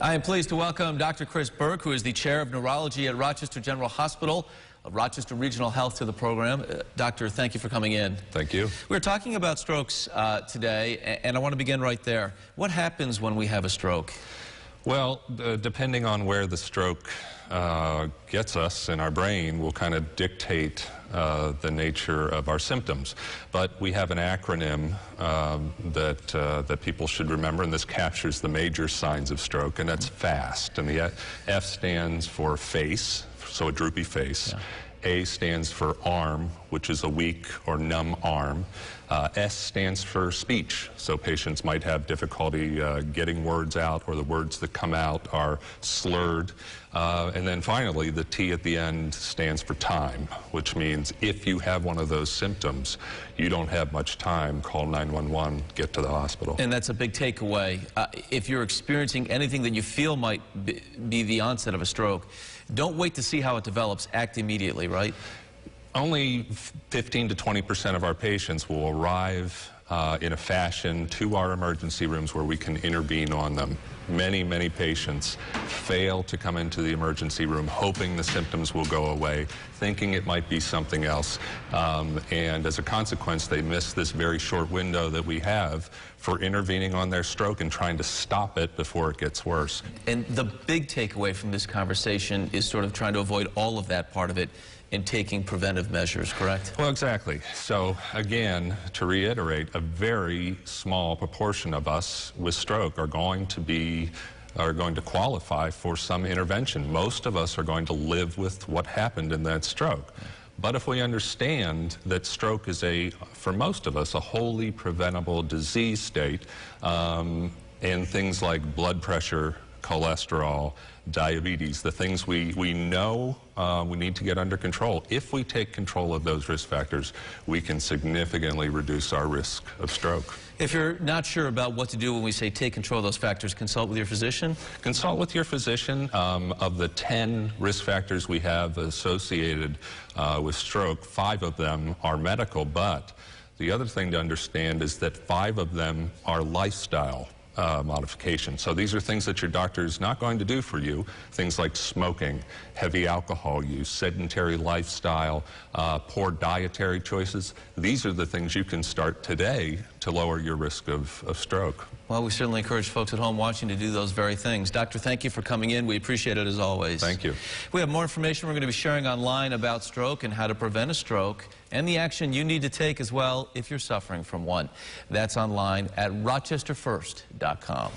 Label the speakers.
Speaker 1: I am pleased to welcome Dr. Chris Burke, who is the Chair of Neurology at Rochester General Hospital of Rochester Regional Health, to the program. Doctor, thank you for coming in.
Speaker 2: Thank you.
Speaker 1: We're talking about strokes today, and I want to begin right there. What happens when we have a stroke?
Speaker 2: Well, depending on where the stroke gets us in our brain will kind of dictate the nature of our symptoms. But we have an acronym that people should remember, and this captures the major signs of stroke, and that's FAST. And the F stands for face, so a droopy face. Yeah. A stands for arm, which is a weak or numb arm. S stands for speech, so patients might have difficulty getting words out, or the words that come out are slurred. And then finally, the T at the end stands for time, which means if you have one of those symptoms, you don't have much time. Call 911, get to the hospital.
Speaker 1: And that's a big takeaway. If you're experiencing anything that you feel might be the onset of a stroke, don't wait to see how it develops. Act immediately, right?
Speaker 2: Only 15 to 20% of our patients will arrive in a fashion to our emergency rooms where we can intervene on them. Many patients fail to come into the emergency room hoping the symptoms will go away, thinking it might be something else. And as a consequence, they miss this very short window that we have for intervening on their stroke and trying to stop it before it gets worse.
Speaker 1: And the big takeaway from this conversation is sort of trying to avoid all of that part of it and taking preventive measures, correct?
Speaker 2: Well, exactly. So again, to reiterate, a very small proportion of us with stroke are going to qualify for some intervention. Most of us are going to live with what happened in that stroke. But if we understand that stroke is for most of us, a wholly preventable disease state, and things like blood pressure, cholesterol, diabetes, the things we know we need to get under control. If we take control of those risk factors, we can significantly reduce our risk of stroke.
Speaker 1: If you're not sure about what to do when we say take control of those factors, consult with your physician?
Speaker 2: Consult with your physician. Of the 10 risk factors we have associated with stroke, 5 of them are medical, but the other thing to understand is that 5 of them are lifestyle modification. So these are things that your doctor is not going to do for you. Things like smoking, heavy alcohol use, sedentary lifestyle, poor dietary choices. These are the things you can start today to lower your risk of stroke.
Speaker 1: Well, we certainly encourage folks at home watching to do those very things. Doctor, thank you for coming in. We appreciate it as always.
Speaker 2: Thank you.
Speaker 1: We have more information we're going to be sharing online about stroke and how to prevent a stroke, and the action you need to take as well if you're suffering from one. That's online at rochesterfirst.com.